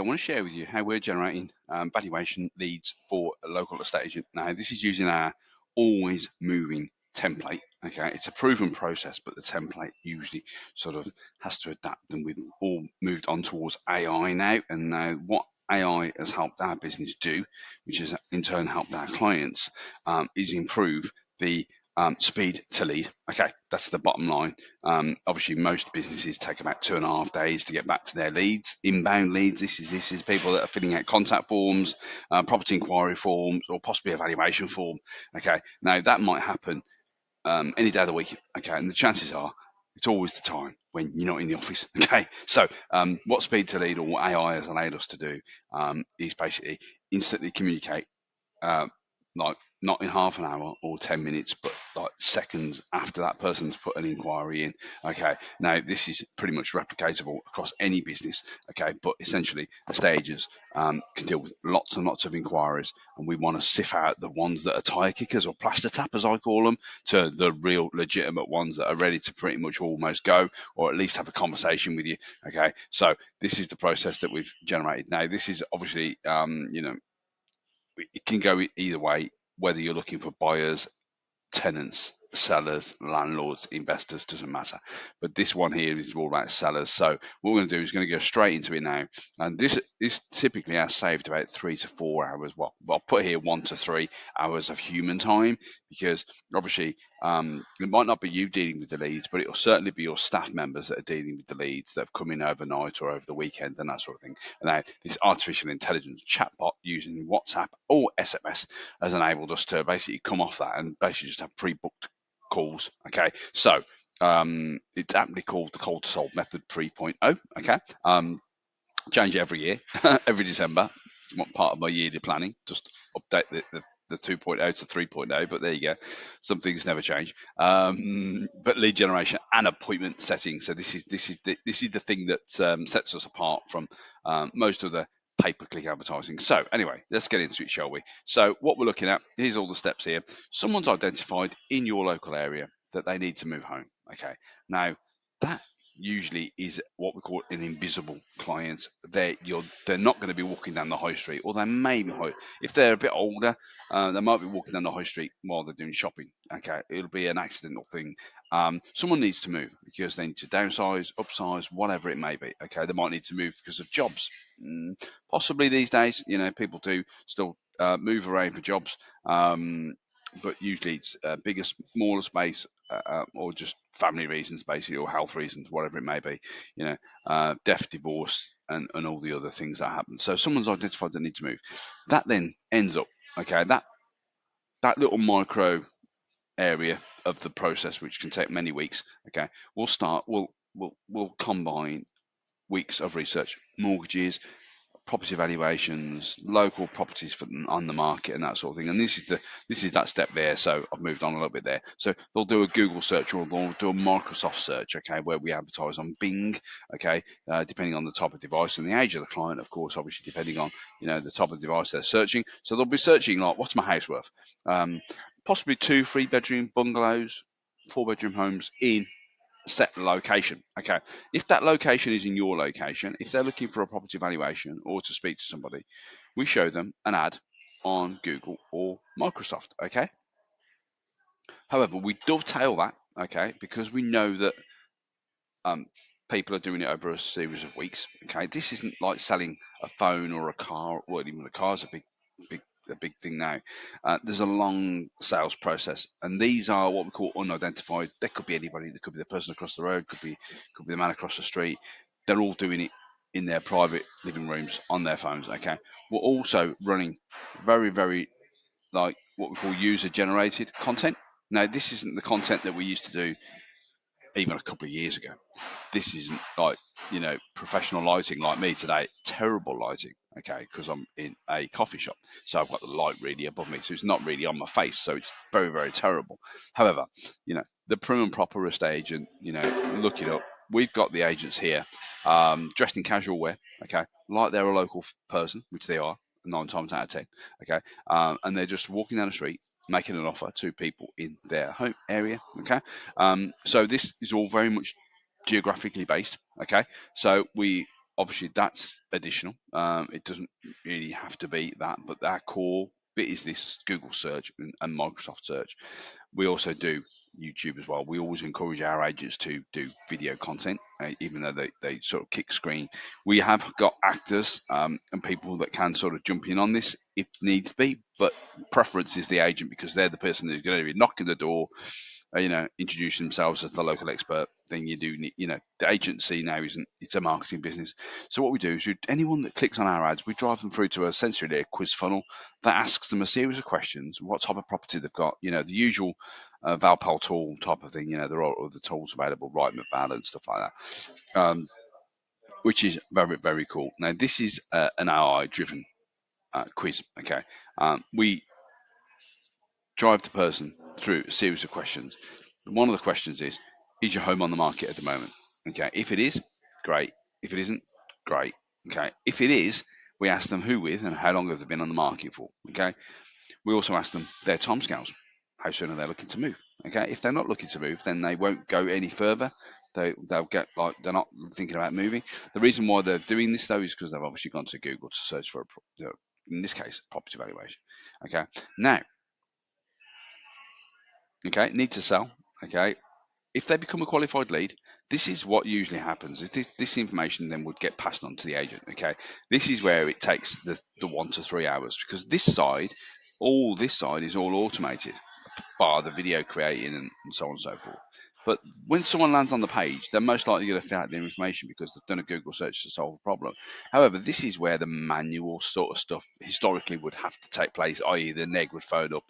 I want to share with you how we're generating valuation leads for a local estate agent. Now, this is using our always moving template. Okay, it's a proven process, but the template usually sort of has to adapt, and we've all moved on towards AI now. And now, what AI has helped our business do, which has in turn helped our clients, is improve the speed to lead. Okay, that's the bottom line. Obviously, most businesses take about 2.5 days to get back to their leads, inbound leads. This is people that are filling out contact forms, property inquiry forms, or possibly a valuation form. Okay, now that might happen any day of the week. Okay, and the chances are it's always the time when you're not in the office. Okay, so what speed to lead or what AI has allowed us to do is basically instantly communicate, uh, like not in half an hour or 10 minutes, but like seconds after that person's put an inquiry in. Okay, now this is pretty much replicatable across any business. Okay, but essentially, estate agents can deal with lots and lots of inquiries, and we want to sift out the ones that are tire kickers or plaster tappers, I call them, to the real legitimate ones that are ready to pretty much almost go, or at least have a conversation with you. Okay, so this is the process that we've generated. Now, this is obviously, it can go either way, whether you're looking for buyers, tenants, sellers, landlords, investors, doesn't matter. But this one here is all about sellers. So what we're going to do is going to go straight into it now. And this typically has saved about 3 to 4 hours. Well, I'll put here 1 to 3 hours of human time, because obviously it might not be you dealing with the leads, but it'll certainly be your staff members that are dealing with the leads that have come in overnight or over the weekend and that sort of thing. And now this artificial intelligence chatbot using WhatsApp or SMS has enabled us to basically come off that and basically just have pre-booked calls. Okay, so it's aptly called the cold to solve method 3.0. Okay, change it every year, every December. It's not part of my yearly planning. Just update the 2.0 to 3.0, but there you go. Some things never change. But lead generation and appointment setting. So this is the thing that sets us apart from most of the pay-per-click advertising. So anyway, let's get into it, shall we? So what we're looking at, here's all the steps here. Someone's identified in your local area that they need to move home. Okay, now that usually is what we call an invisible client. They're not going to be walking down the high street, or they may be if they're a bit older, they might be walking down the high street while they're doing shopping. Okay, it'll be an accidental thing. Someone needs to move because they need to downsize, upsize, whatever it may be. Okay, they might need to move because of jobs. Possibly these days, people do still move around for jobs. But usually it's a bigger, smaller space, or just family reasons, basically, or health reasons, whatever it may be. Death, divorce, and all the other things that happen. So someone's identified they need to move. That then ends up, okay, that little micro area of the process, which can take many weeks. Okay, we'll combine weeks of research, mortgages, property valuations, local properties on the market, and that sort of thing. And this is that step there. So I've moved on a little bit there. So they'll do a Google search or they'll do a Microsoft search, okay, where we advertise on Bing, okay, depending on the type of device and the age of the client, of course, obviously depending on the type of device they're searching. So they'll be searching like, what's my house worth? Possibly 2 3 bedroom bungalows, 4 bedroom homes in set location. Okay, if that location is in your location, if they're looking for a property valuation or to speak to somebody, we show them an ad on Google or Microsoft. Okay, however, we dovetail that, okay, because we know that um, people are doing it over a series of weeks. Okay, this isn't like selling a phone or a car. Well, even a car's a big thing now. There's a long sales process, and these are what we call unidentified. There could be anybody. There could be the person across the road. Could be the man across the street. They're all doing it in their private living rooms on their phones. Okay, we're also running very, very, like, what we call user generated content. Now, this isn't the content that we used to do even a couple of years ago. This isn't like professional lighting like me today. Terrible lighting, okay, because I'm in a coffee shop, so I've got the light really above me, so it's not really on my face, so it's very, very terrible. However, the prim and proper estate agent, look it up. We've got the agents here, dressed in casual wear, okay, like they're a local person, which they are 9 times out of 10, okay, and they're just walking down the street making an offer to people in their home area. Okay, so this is all very much geographically based. Okay, so we Obviously, that's additional. It doesn't really have to be that, but our core bit is this Google search and Microsoft search. We also do YouTube as well. We always encourage our agents to do video content, even though they sort of kick screen. We have got actors and people that can sort of jump in on this if needs be, but preference is the agent because they're the person who's going to be knocking the door, introduce themselves as the local expert. Then you do need, the agency now isn't, it's a marketing business. So what we do is anyone that clicks on our ads, we drive them through to essentially a quiz funnel that asks them a series of questions, what type of property they've got, the usual Valpal tool type of thing. There are other tools available, right, Val and stuff like that, which is very, very cool. Now, this is an AI driven quiz. Okay. We drive the person through a series of questions. One of the questions is your home on the market at the moment? Okay, if it is, great. If it isn't, great. Okay, if it is, we ask them who with and how long have they been on the market for. Okay, we also ask them their timescales. How soon are they looking to move? Okay, if they're not looking to move, then they won't go any further. They'll get like they're not thinking about moving. The reason why they're doing this though is because they've obviously gone to Google to search for in this case, property valuation. Okay, now, okay, need to sell. Okay, if they become a qualified lead, this is what usually happens. Is this information then would get passed on to the agent. Okay, this is where it takes the 1 to 3 hours because all this side is all automated, bar the video creating and so on and so forth. But when someone lands on the page, they're most likely going to fill out their information because they've done a Google search to solve a problem. However, this is where the manual sort of stuff historically would have to take place, i.e., the neg would phone up,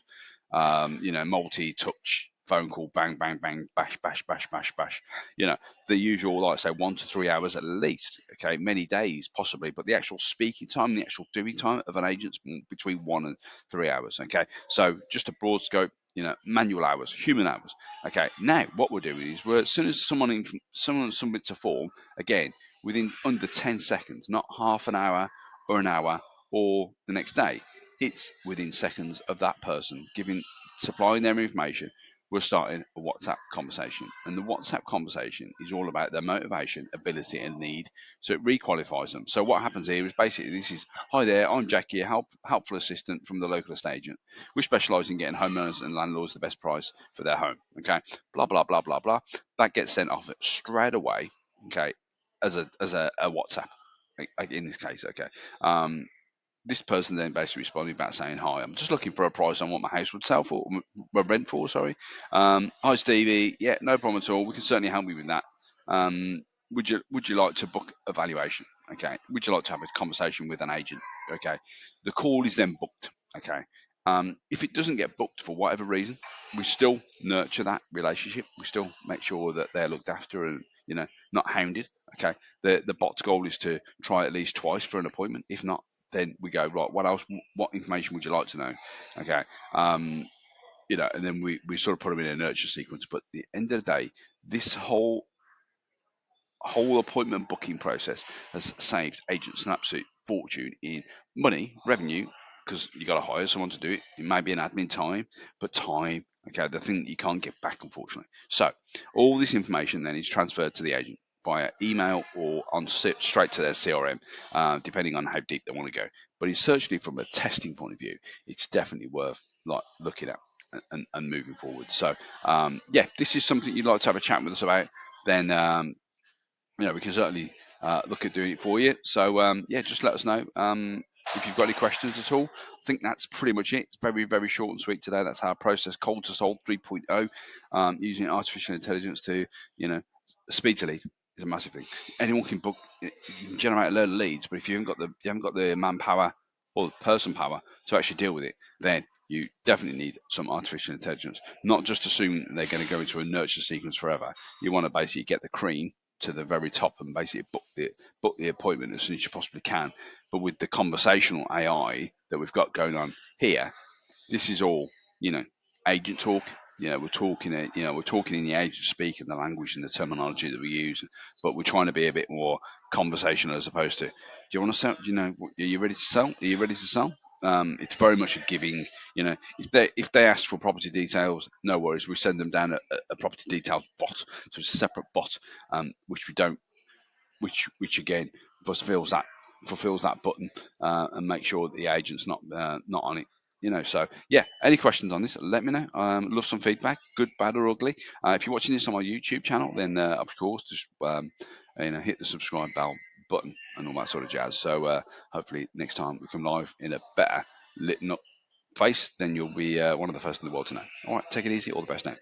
multi-touch phone call, bang, bang, bang, bash, bash, bash, bash, bash. The usual, like I say, 1 to 3 hours at least. Okay, many days possibly, but the actual speaking time, the actual doing time of an agent's between 1 and 3 hours. Okay, so just a broad scope. Manual hours, human hours. Okay, now what we're doing is as soon as someone submits a form, again within under 10 seconds, not half an hour or the next day, it's within seconds of that person supplying their information. We're starting a WhatsApp conversation, and the WhatsApp conversation is all about their motivation, ability, and need. So it requalifies them. So what happens here is basically this is, hi there, I'm Jackie, a helpful assistant from the local estate agent. We specialise in getting homeowners and landlords the best price for their home. Okay, blah blah blah blah blah. That gets sent off straight away. Okay, as a WhatsApp. In this case, okay. This person then basically responded back saying, "Hi, I'm just looking for a price on what my house would sell for, my rent for. Sorry. Hi, Stevie. Yeah, no problem at all. We can certainly help you with that. Would you like to book a valuation? Okay. Would you like to have a conversation with an agent? Okay. The call is then booked. Okay. If it doesn't get booked for whatever reason, we still nurture that relationship. We still make sure that they're looked after and not hounded. Okay. The bot's goal is to try at least twice for an appointment. If not, then we go, right, what else, what information would you like to know? Okay. And then we sort of put them in a nurture sequence. But at the end of the day, this whole appointment booking process has saved agents an absolute fortune in money, revenue, because you got to hire someone to do it. It may be an admin time, but time, okay, the thing that you can't get back, unfortunately. So all this information then is transferred to the agent via email or straight to their CRM, depending on how deep they want to go. But it's certainly from a testing point of view, it's definitely worth like looking at and moving forward. So yeah, this is something you'd like to have a chat with us about, then we can certainly look at doing it for you. So yeah, just let us know if you've got any questions at all. I think that's pretty much it. It's very, very short and sweet today. That's our process, cold to solve 3.0, using artificial intelligence to, speed to lead is a massive thing. Anyone can book, you can generate a load of leads, but if you haven't got the manpower or the person power to actually deal with it, then you definitely need some artificial intelligence. Not just assume they're going to go into a nurture sequence forever. You want to basically get the cream to the very top and basically book the appointment as soon as you possibly can. But with the conversational AI that we've got going on here, this is all agent talk. We're talking in the agent speak and the language and the terminology that we use, but we're trying to be a bit more conversational as opposed to, do you want to sell? Are you ready to sell? Are you ready to sell? It's very much a giving. If they ask for property details, no worries. We send them down a property details bot, so it's a separate bot, which we don't, which again fulfills that button, and make sure that the agent's not on it. So yeah. Any questions on this? Let me know. Love some feedback, good, bad, or ugly. If you're watching this on my YouTube channel, then of course just hit the subscribe bell button and all that sort of jazz. So hopefully next time we come live in a better lit up face, then you'll be one of the first in the world to know. All right, take it easy. All the best now.